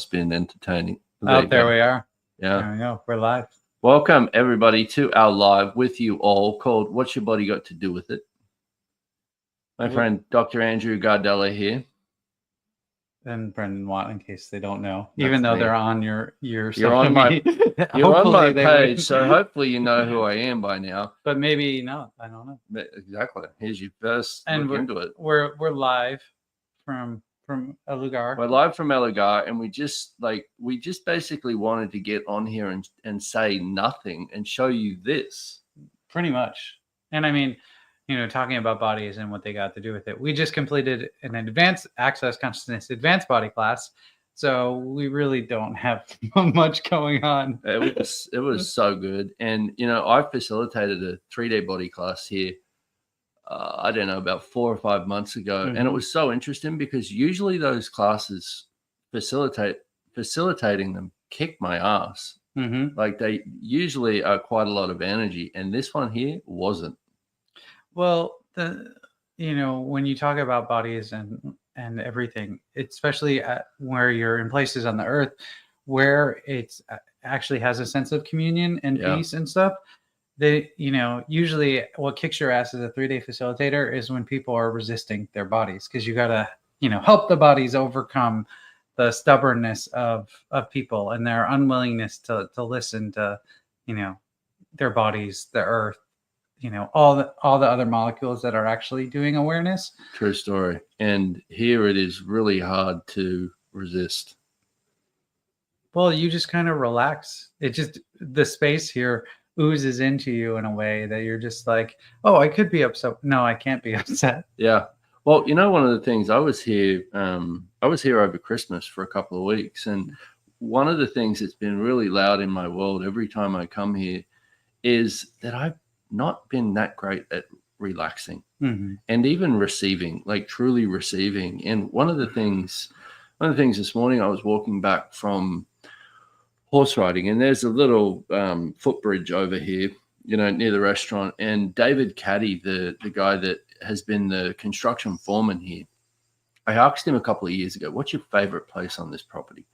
been entertaining. Oh, there we are. Yeah. There we go. We're live. Welcome, everybody, to our live with you all called What's Your Body Got to Do With It? My friend, Dr. Andrew Gardella here. And Brendan Watt, in case they don't know. That's even though me. they're on your You're on my page, so hopefully you know who I am by now. But maybe not. I don't know. Exactly. Here's your first and look into it. We're live from El Lugar. We're live from El Lugar, and we just basically wanted to get on here and say nothing and show you this. Pretty much. And I mean, talking about bodies and what they got to do with it. We just completed an advanced access consciousness advanced body class. So we really don't have much going on. It was so good. And, I facilitated a 3-day body class here, I don't know, about 4 or 5 months ago. Mm-hmm. And it was so interesting because usually those classes facilitating them kick my ass. Mm-hmm. Like they usually are quite a lot of energy. And this one here wasn't. Well, when you talk about bodies and everything, especially where you're in places on the earth where it's actually has a sense of communion and peace and stuff, they, usually what kicks your ass as a 3-day facilitator is when people are resisting their bodies, because you got to, help the bodies overcome the stubbornness of people and their unwillingness to listen to, their bodies, the earth, all the other molecules that are actually doing awareness. True story. And here it is really hard to resist. Well, you just kind of relax. The space here oozes into you in a way that you're just like, oh, I could be upset. No, I can't be upset. Yeah. Well, one of the things, I was here over Christmas for a couple of weeks. And one of the things that's been really loud in my world every time I come here is that I've not been that great at relaxing and even receiving, like truly receiving. And one of the things this morning, I was walking back from horse riding, and there's a little footbridge over here, near the restaurant. And David Caddy, the guy that has been the construction foreman here, I asked him a couple of years ago, what's your favorite place on this property?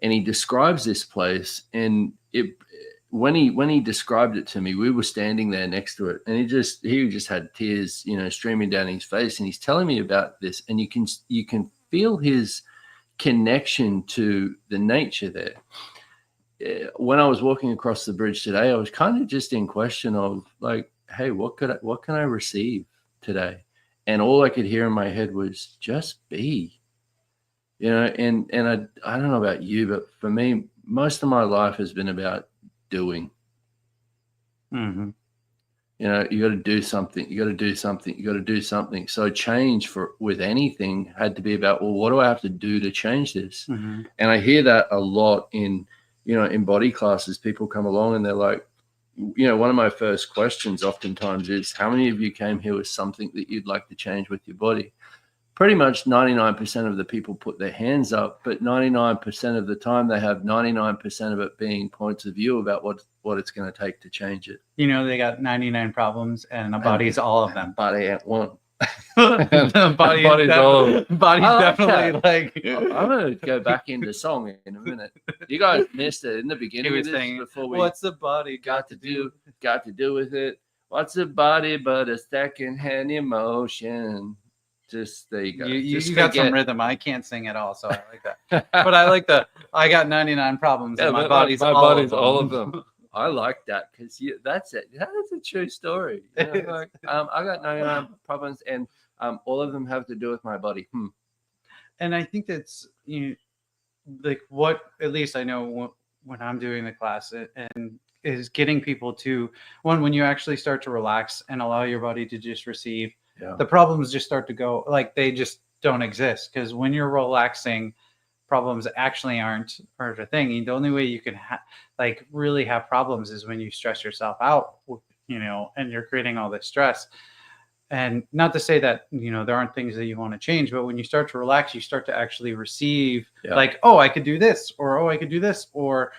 And he describes this place, and when he described it to me, we were standing there next to it, and he just had tears, streaming down his face, and he's telling me about this, and you can feel his connection to the nature there. When I was walking across the bridge today, I was kind of just in question of like, hey, what can I receive today? And all I could hear in my head was just be, and I don't know about you, but for me, most of my life has been about doing. You got to do something. You got to do something. You got to do something. So change with anything had to be about, well, what do I have to do to change this? And I hear that a lot in body classes. People come along and they're like, one of my first questions oftentimes is, how many of you came here with something that you'd like to change with your body? Pretty much 99% of the people put their hands up, but 99% of the time they have 99% of it being points of view about what it's going to take to change it. They got 99 problems and a body's all of them. Body ain't one. body's definitely like. I'm going to go back into song in a minute. You guys missed it in the beginning of this before we. What's the body got to do with it? What's the body but a second-hand emotion? Just there you go. You got some rhythm. I can't sing at all, so I like that. But I like I got 99 problems and my body's all of them. I like that because that's it. That is a true story. I got 99 problems and all of them have to do with my body. And I think that's like what at least I know when I'm doing the class and is getting people to when you actually start to relax and allow your body to just receive. Yeah. The problems just start to go, like they just don't exist, because when you're relaxing, problems actually aren't a thing. The only way you can really have problems is when you stress yourself out, and you're creating all this stress. And not to say that, there aren't things that you want to change, but when you start to relax, you start to actually receive like, oh, I could do this, or, oh, I could do this, or,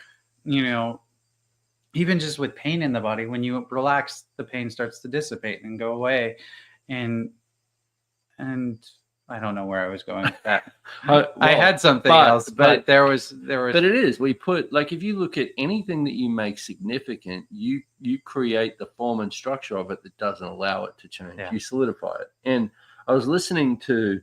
even just with pain in the body, when you relax, the pain starts to dissipate and go away. And I don't know where I was going with that. Well, I had something else, but there was. But it is. We put, like, if you look at anything that you make significant, you create the form and structure of it that doesn't allow it to change. Yeah. You solidify it. And I was listening to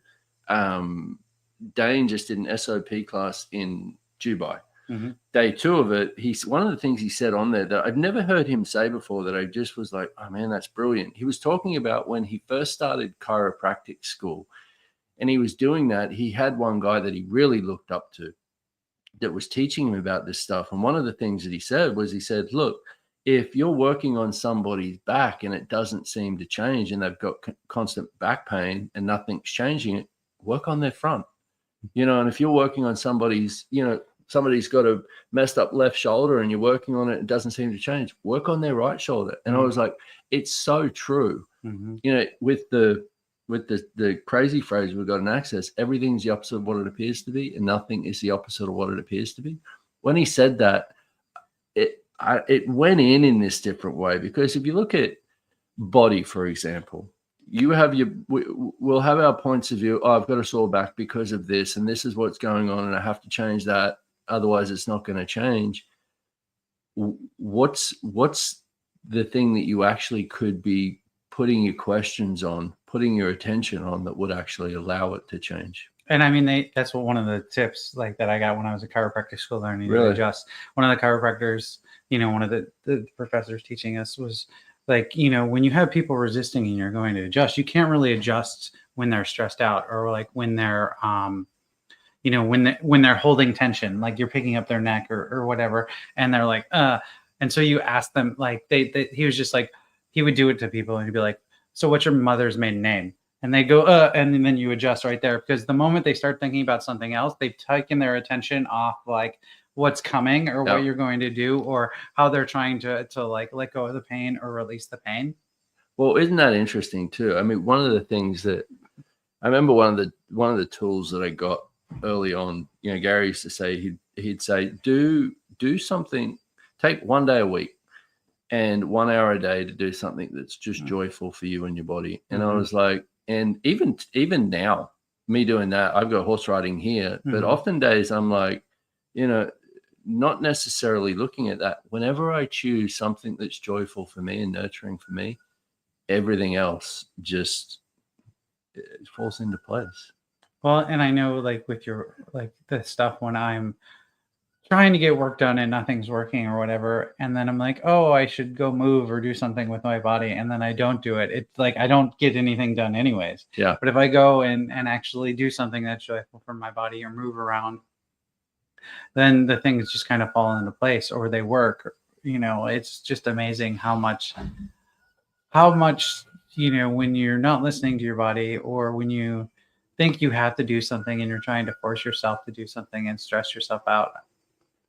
Dane just did an SOP class in Dubai. Mm-hmm. Day 2 of it, one of the things he said on there that I've never heard him say before, that I just was like, oh man, that's brilliant. He was talking about when he first started chiropractic school, and he was doing that. He had one guy that he really looked up to that was teaching him about this stuff. And one of the things that he said was, he said, look, if you're working on somebody's back and it doesn't seem to change, and they've got constant back pain and nothing's changing it, work on their front. And if you're working on somebody's, somebody's got a messed up left shoulder and you're working on it, it doesn't seem to change, work on their right shoulder. And I was like, it's so true. With the crazy phrase we've got in Access, everything's the opposite of what it appears to be, and nothing is the opposite of what it appears to be. When he said that, it went in this different way, because if you look at body, for example, we'll have our points of view. Oh, I've got a sore back because of this, and this is what's going on, and I have to change that, otherwise it's not going to change. What's the thing that you actually could be putting your questions on, putting your attention on, that would actually allow it to change? And I mean, that's what one of the tips like that I got when I was a chiropractic school learning to adjust. One of the chiropractors, one of the professors teaching us was like, when you have people resisting and you're going to adjust, you can't really adjust when they're stressed out, or like when they're, when they're holding tension, like you're picking up their neck or whatever, and they're like, and so you ask them, like he was just like, he would do it to people and he'd be like, so what's your mother's maiden name? And they go, and then you adjust right there, because the moment they start thinking about something else, they've taken their attention off like what's coming, or what you're going to do, or how they're trying to like let go of the pain or release the pain. Well, isn't that interesting too? I mean, one of the things that I remember, one of the tools that I got early on, Gary used to say, he'd say, do something, take 1 day a week and 1 hour a day to do something that's just joyful for you and your body. And I was like, and even now, me doing that, I've got horse riding here, but often days I'm like, not necessarily looking at that. Whenever I choose something that's joyful for me and nurturing for me, everything else just it falls into place. Well, and I know, like with your, like the stuff when I'm trying to get work done and nothing's working or whatever, and then I'm like, oh, I should go move or do something with my body, and then I don't do it. It's like I don't get anything done anyways. Yeah. But if I go and actually do something that's joyful for my body, or move around, then the things just kind of fall into place, or they work. It's just amazing how much when you're not listening to your body, or when you think you have to do something and you're trying to force yourself to do something and stress yourself out,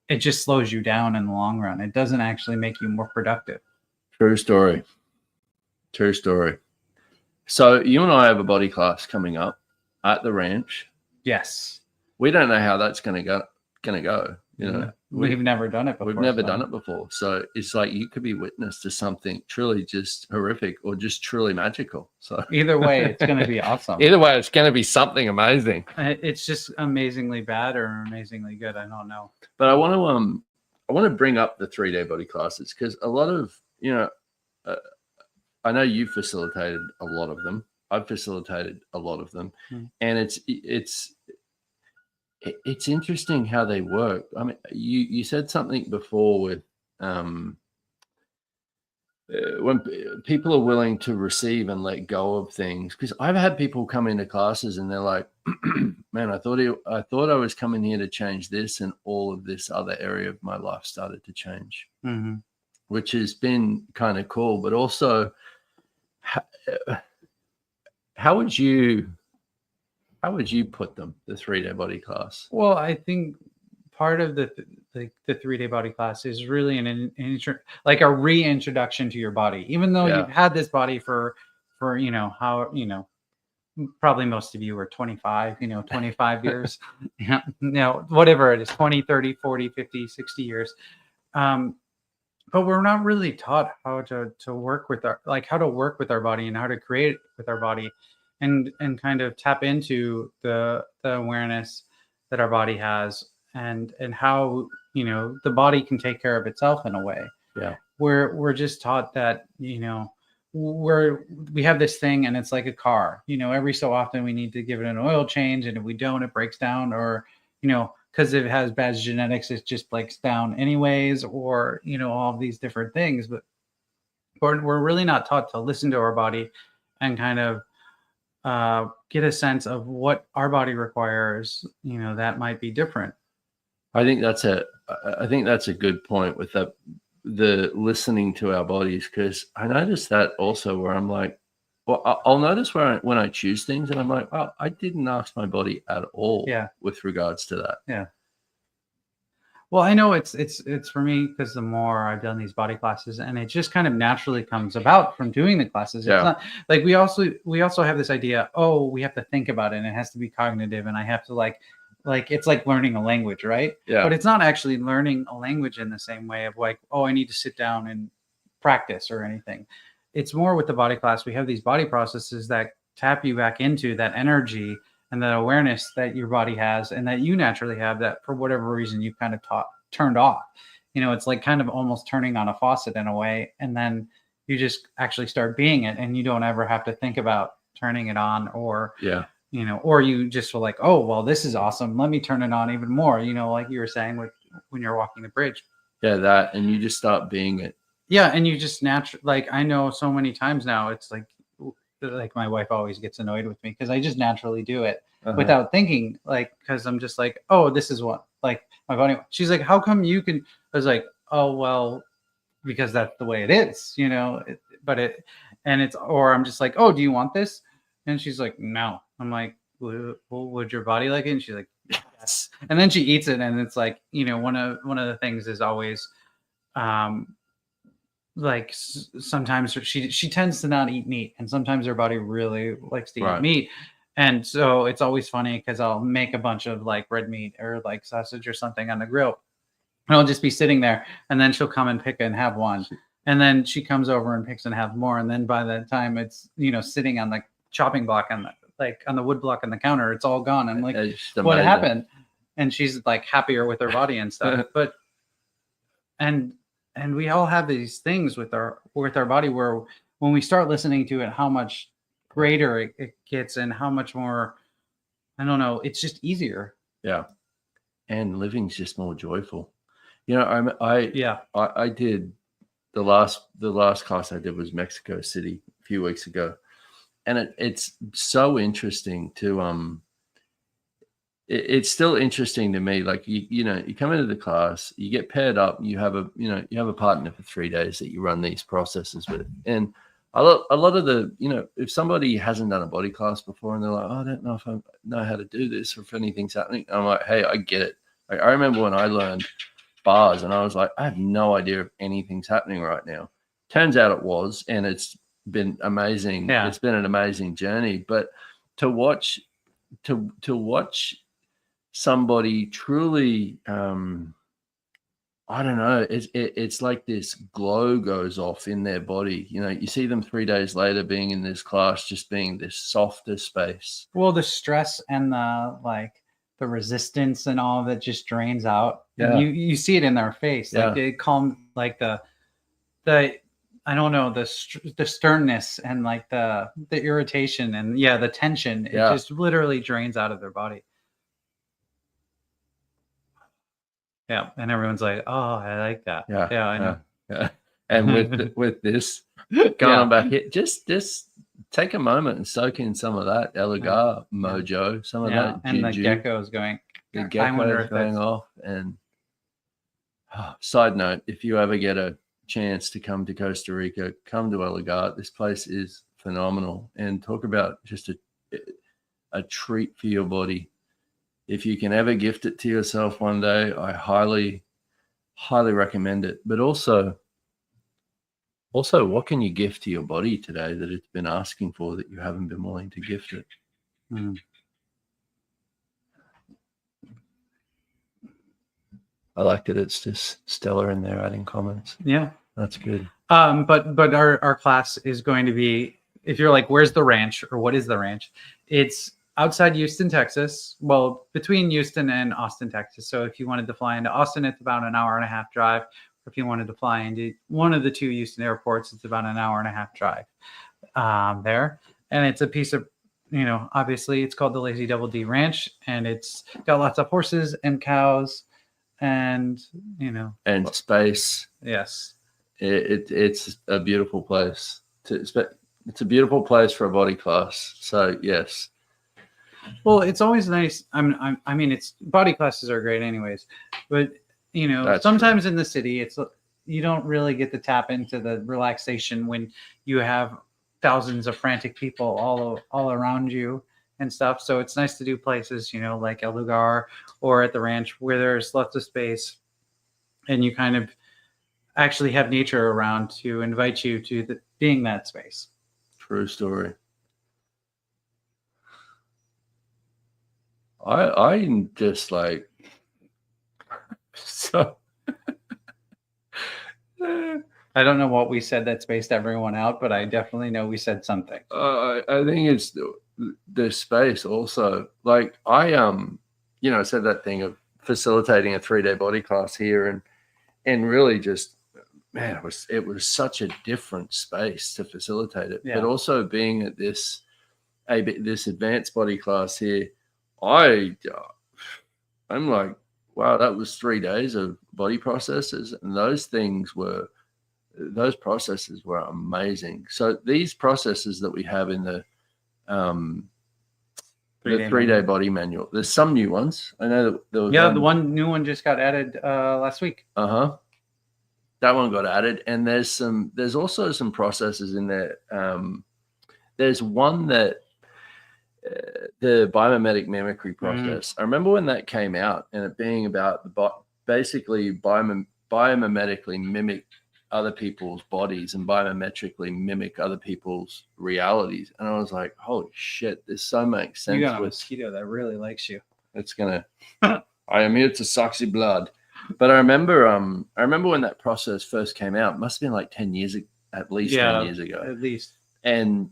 it just slows you down in the long run. It doesn't actually make you more productive. True story. So you and I have a body class coming up at the ranch. Yes. We don't know how that's going to go. We've never done it before. We've never done it before. So it's like you could be witness to something truly just horrific, or just truly magical. So either way, it's going to be awesome. Either way, it's going to be something amazing. It's just amazingly bad or amazingly good. I don't know. But I want to bring up the 3-day body classes, because a lot of, I know you've facilitated a lot of them. I've facilitated a lot of them, and it's interesting how they work. I mean, you said something before with when people are willing to receive and let go of things. Because I've had people come into classes and they're like, man, I thought I was coming here to change this, and all of this other area of my life started to change, which has been kind of cool. But also, how would you put them, the 3-day body class? Well, I think part of the 3-day body class is really like a reintroduction to your body, even though you've had this body for probably most of you are 25 years, whatever it is, 20, 30, 40, 50, 60 years. But we're not really taught how to work with our body, and how to create with our body. and kind of tap into the awareness that our body has, and how, you know, the body can take care of itself in a way. Yeah. We're just taught that, you know, we have this thing and it's like a car, you know, every so often we need to give it an oil change, and if we don't, it breaks down, or, you know, because if it has bad genetics, it just breaks down anyways, or, you know, all of these different things. But we're really not taught to listen to our body and kind of get a sense of what our body requires, you know, that might be different. I think that's a good point with the listening to our bodies, because I noticed that also, where I'm like, well, I'll notice when I choose things and I'm like, well, I didn't ask my body at all Yeah. with regards to that. Yeah. Well, I know it's for me, because the more I've done these body classes, and it just kind of naturally comes about from doing the classes. It's Yeah. not like we also have this idea, oh, we have to think about it, and it has to be cognitive, and I have to like it's like learning a language, right? Yeah. But it's not actually learning a language in the same way of like, oh, I need to sit down and practice or anything. It's more with the body class. We have these body processes that tap you back into that energy and that awareness that your body has and that you naturally have, that for whatever reason you kind of turned off. You know, it's like kind of almost turning on a faucet in a way, and then you just actually start being it, and you don't ever have to think about turning it on, or Yeah. you know, or you just feel like, oh, well, this is awesome, let me turn it on even more, you know, like you were saying with when you're walking the bridge. Yeah, that, and you just start being it. Yeah, and you just naturally, like, I know so many times now, it's like my wife always gets annoyed with me because I just naturally do it without thinking, like, because I'm just like, oh, this is what, like, my body. She's like, how come you can? I was like, oh, well, because that's the way it is, you know. Or I'm just like, oh, do you want this? And she's like, no. I'm like, well, would your body like it? And she's like, yes. And then she eats it, and it's like, you know, one of the things is always, like sometimes she tends to not eat meat, and sometimes her body really likes to eat meat, and so it's always funny because I'll make a bunch of like red meat or like sausage or something on the grill, and I'll just be sitting there, and then she'll come and pick and have one, and then she comes over and picks and have more, and then by the time it's, you know, sitting on the chopping block on the wood block on the counter, it's all gone. I'm like, what happened? And she's like happier with her body and stuff. But and we all have these things with our body where when we start listening to it, how much greater it gets, and how much more, I don't know, it's just easier. Yeah. And living's just more joyful. You know, I did the last class I did was Mexico City a few weeks ago. And it's so interesting to it's still interesting to me. Like, you know, you come into the class, you get paired up, you have a partner for 3 days that you run these processes with. And a lot of the, you know, if somebody hasn't done a body class before and they're like, oh, I don't know if I know how to do this or if anything's happening, I'm like, hey, I get it. Like, I remember when I learned bars and I was like, I have no idea if anything's happening right now. Turns out it was, and it's been amazing. Yeah. It's been an amazing journey. But to watch somebody truly, I don't know, it's like this glow goes off in their body. You know, you see them 3 days later being in this class, just being this softer space. Well, the stress and the resistance and all of it just drains out. Yeah. And you see it in their face. Like it calmed, like the I don't know, the sternness and like the irritation and the tension. It just literally drains out of their body. Yeah, and everyone's like, "Oh, I like that." Yeah, I know. Yeah. And with this going on back here, just take a moment and soak in some of that Elegant mojo, some of that and juju. the gecko's going. The gecko's going off. And side note, if you ever get a chance to come to Costa Rica, come to Elegant. This place is phenomenal, and talk about just a treat for your body. If you can ever gift it to yourself one day, I highly, highly recommend it. But also, what can you gift to your body today that it's been asking for that you haven't been willing to gift it? I like that it's just Stella in there adding comments. Yeah, that's good. But our class is going to be if you're like, where's the ranch or what is the ranch? It's outside Houston, Texas. Well, between Houston and Austin, Texas. So if you wanted to fly into Austin, it's about an hour and a half drive. If you wanted to fly into one of the two Houston airports, it's about an hour and a half drive there. And it's a piece of, obviously it's called the Lazy Double D Ranch, and it's got lots of horses and cows and, and space. Yes. It's a beautiful place. It's a beautiful place for a body class. So yes. Well, it's always nice. I mean, it's body classes are great anyways, but That's sometimes in the city, you don't really get to tap into the relaxation when you have thousands of frantic people all around you and stuff. So it's nice to do places, like El Lugar or at the ranch where there's lots of space, and you kind of actually have nature around to invite you to being that space. True story. I'm just like so. I don't know what we said that spaced everyone out, but I definitely know we said something. I think it's the space also. Like I said that thing of facilitating a 3-day body class here, and really just, man, it was such a different space to facilitate it. Yeah. But also being at this advanced body class here, I'm like, wow, that was 3 days of body processes, and those processes were amazing. So these processes that we have in the 3-day body manual, there's some new ones. I know that there was the one new one just got added last week. That one got added, and there's also some processes in there. There's one that the biomimetic mimicry process. I remember when that came out, and it being about basically biomimetically mimic other people's bodies and biometrically mimic other people's realities. And I was like, holy shit, this so makes sense. You got a mosquito that really likes you. It's gonna I am here to suck your blood. But I remember when that process first came out. It must have been like 10 years at least 10 years ago. At least. And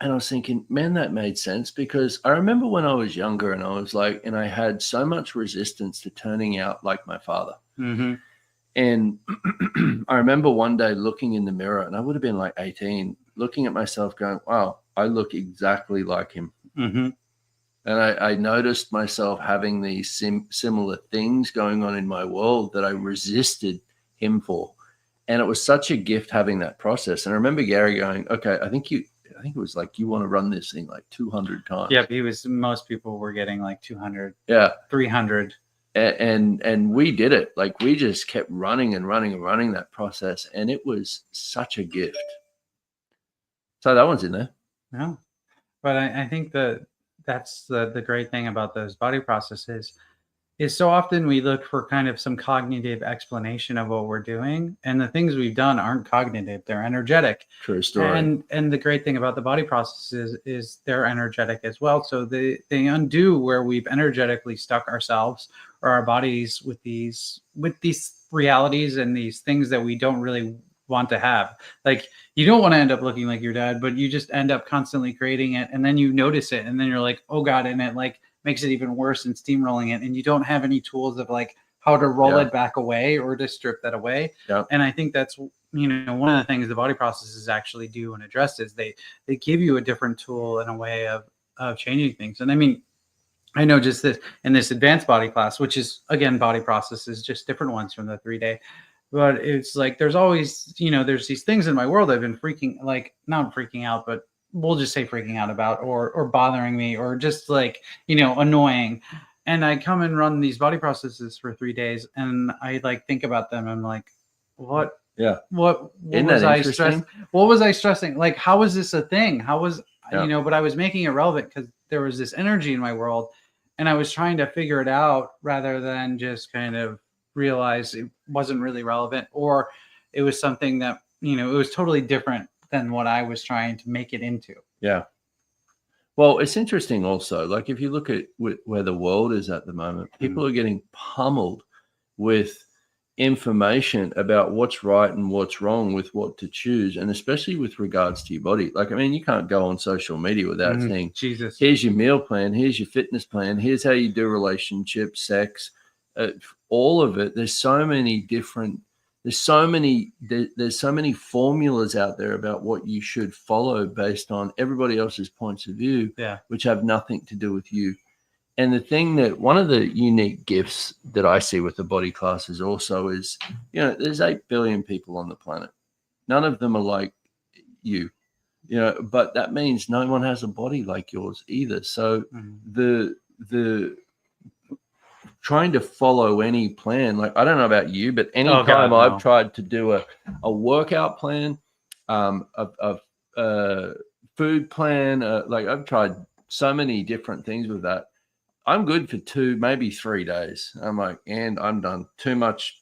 I was thinking, man, that made sense, because I remember when I was younger and I was like, and I had so much resistance to turning out like my father. Mm-hmm. And I remember one day looking in the mirror, and I would have been like 18, looking at myself going, wow, I look exactly like him. Mm-hmm. And I noticed myself having these similar things going on in my world that I resisted him for. And it was such a gift having that process. And I remember Gary going, okay, I think it was like, you want to run this thing like 200 times. Yeah, most people were getting like 200. Yeah. 300. And we did it. Like, we just kept running and running and running that process. And it was such a gift. So that one's in there. Yeah. But I think that's the great thing about those body processes is so often we look for kind of some cognitive explanation of what we're doing, and the things we've done aren't cognitive, they're energetic. True story. And the great thing about the body processes is they're energetic as well. So they undo where we've energetically stuck ourselves or our bodies with these realities and these things that we don't really want to have. Like, you don't want to end up looking like your dad, but you just end up constantly creating it, and then you notice it, and then you're like, oh God, and it like makes it even worse and steamrolling it, and you don't have any tools of like how to roll it back away or to strip that away. Yeah. And I think that's, one of the things the body processes actually do and address is they give you a different tool and a way of changing things. And I mean, I know just this in this advanced body class, which is again body processes, just different ones from the 3-day. But it's like there's always, there's these things in my world I've been not freaking out, but we'll just say freaking out about or bothering me or just like, annoying. And I come and run these body processes for 3 days, and I like think about them. I'm like, what? Yeah. What was I stressing? What was I stressing? Like, how was this a thing? How was, but I was making it relevant because there was this energy in my world, and I was trying to figure it out rather than just kind of realize it wasn't really relevant, or it was something that, it was totally different than what I was trying to make it into. Yeah. Well, it's interesting also, like if you look at where the world is at the moment, people are getting pummeled with information about what's right and what's wrong with what to choose, and especially with regards to your body. Like, I mean, you can't go on social media without saying, Jesus, here's your meal plan, here's your fitness plan, here's how you do relationships, sex, all of it. There's so many different, there's so many formulas out there about what you should follow based on everybody else's points of view, which have nothing to do with you. And the thing that one of the unique gifts that I see with the body classes also is, there's 8 billion people on the planet. None of them are like you, but that means no one has a body like yours either. So the trying to follow any plan, like, I don't know about you, but anytime I've tried to do a workout plan, a food plan, like, I've tried so many different things with that. I'm good for 2, maybe 3 days. I'm like, and I'm done. Too much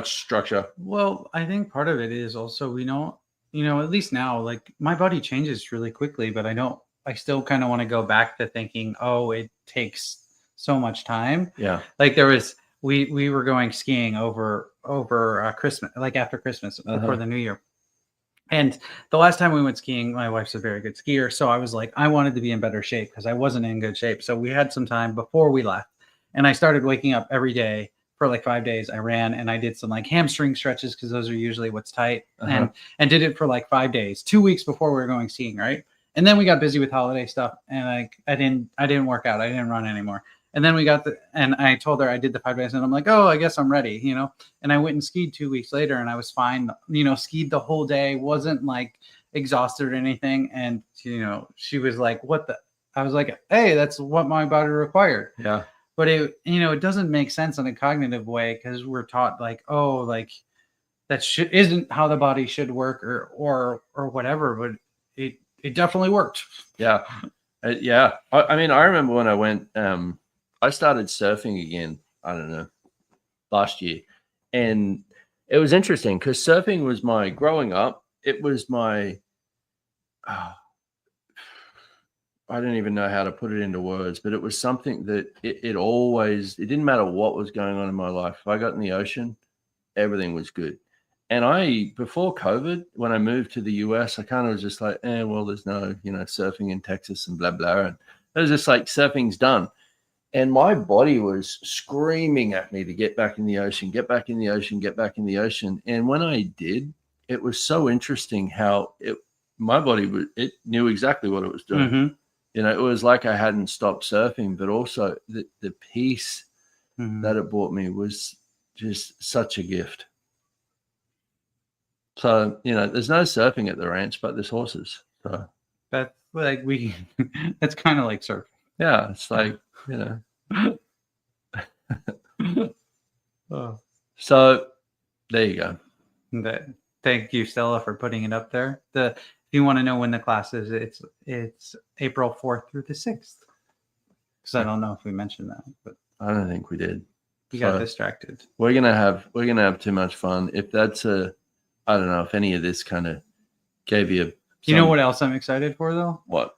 structure. Well, I think part of it is also, we don't, at least now, like, my body changes really quickly, but I still kind of want to go back to thinking, oh, it takes so much time. Yeah. Like, we were going skiing over Christmas, like after Christmas, before the New Year. And the last time we went skiing, my wife's a very good skier. So I was like, I wanted to be in better shape because I wasn't in good shape. So we had some time before we left. And I started waking up every day for like 5 days. I ran and I did some like hamstring stretches because those are usually what's tight. And did it for like 5 days, 2 weeks before we were going skiing, right? And then we got busy with holiday stuff. And I didn't work out. I didn't run anymore. And then and I told her I did the 5 days and I'm like, oh, I guess I'm ready, and I went and skied 2 weeks later and I was fine, skied the whole day, wasn't like exhausted or anything. And, she was like, I was like, hey, that's what my body required. Yeah. But it doesn't make sense in a cognitive way because we're taught like, oh, like that isn't how the body should work or whatever, but it definitely worked. Yeah. Yeah. I mean, I remember when I went, I started surfing again, I don't know, last year. And it was interesting because surfing was growing up, it was I don't even know how to put it into words, but it was something that it didn't matter what was going on in my life. If I got in the ocean, everything was good. And before COVID, when I moved to the US, I kind of was just like, well, there's no, surfing in Texas and blah, blah. And it was just like, surfing's done. And my body was screaming at me to get back in the ocean, get back in the ocean, get back in the ocean. And when I did, it was so interesting how my body it knew exactly what it was doing. It was like I hadn't stopped surfing, but also the peace that it brought me was just such a gift. So, there's no surfing at the ranch, but there's horses. So that's like that's kind of like surfing. Yeah, it's like, So there you go. Thank you, Stella, for putting it up there. If you want to know when the class is, it's April 4th through the 6th. Because I don't know if we mentioned that, but I don't think we did. We got distracted. We're gonna have too much fun. If that's I don't know if any of this kind of gave you. You know what else I'm excited for though? What?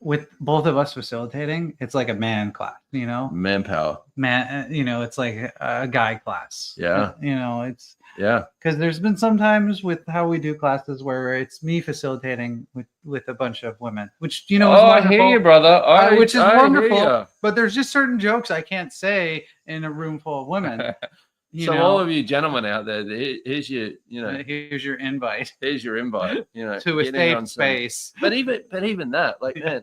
With both of us facilitating, it's like a man class, Manpower. It's like a guy class. Yeah. It's yeah. Because there's been some times with how we do classes where it's me facilitating with a bunch of women, which is wonderful. I hear you, brother. Which is wonderful. But there's just certain jokes I can't say in a room full of women. So all of you gentlemen out there, here's your, here's your invite. Here's your invite, to a safe space. But even that, like, man,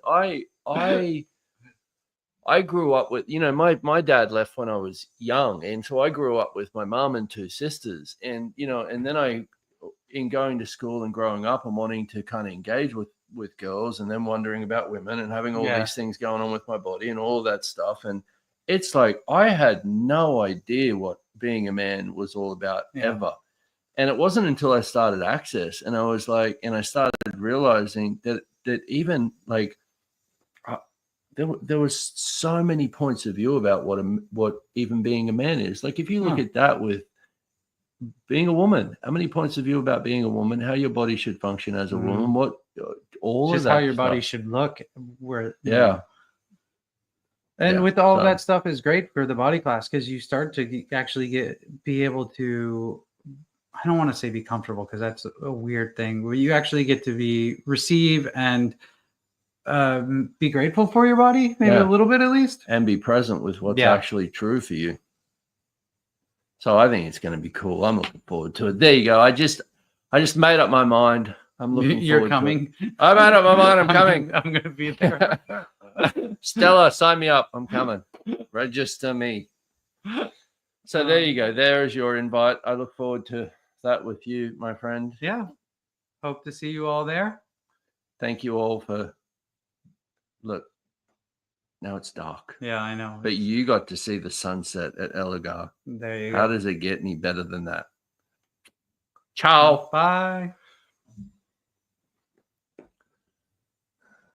I grew up with, my dad left when I was young, and so I grew up with my mom and 2 sisters, and and then in going to school and growing up and wanting to kind of engage with girls, and then wondering about women and having all these things going on with my body and all of that stuff, and it's like I had no idea what being a man was all about ever. And it wasn't until I started Access and I started realizing that even like there was so many points of view about what even being a man is. Like if you look at that with being a woman, how many points of view about being a woman, how your body should function as a woman, what all just of that how your stuff. body should look, where And Yeah, with all so- that stuff is great for the body class because you start to actually be able to, I don't want to say be comfortable because that's a weird thing, where you actually get to receive and be grateful for your body, maybe a Yeah. little bit at least. and be present with what's Yeah. actually true for you. So I think it's going to be cool. I'm looking forward to it. There you go. I just made up my mind. I'm looking You're forward coming. to it. I made up my mind. I'm coming. I'm gonna be there. Stella, sign me up. I'm coming. Register me. So there you go. There is your invite. I look forward to that with you, my friend. Yeah. Hope to see you all there. Thank you all for look. Now it's dark. Yeah, I know. But you got to see the sunset at Elgar. There you How go. does it get any better than that? Ciao. Bye.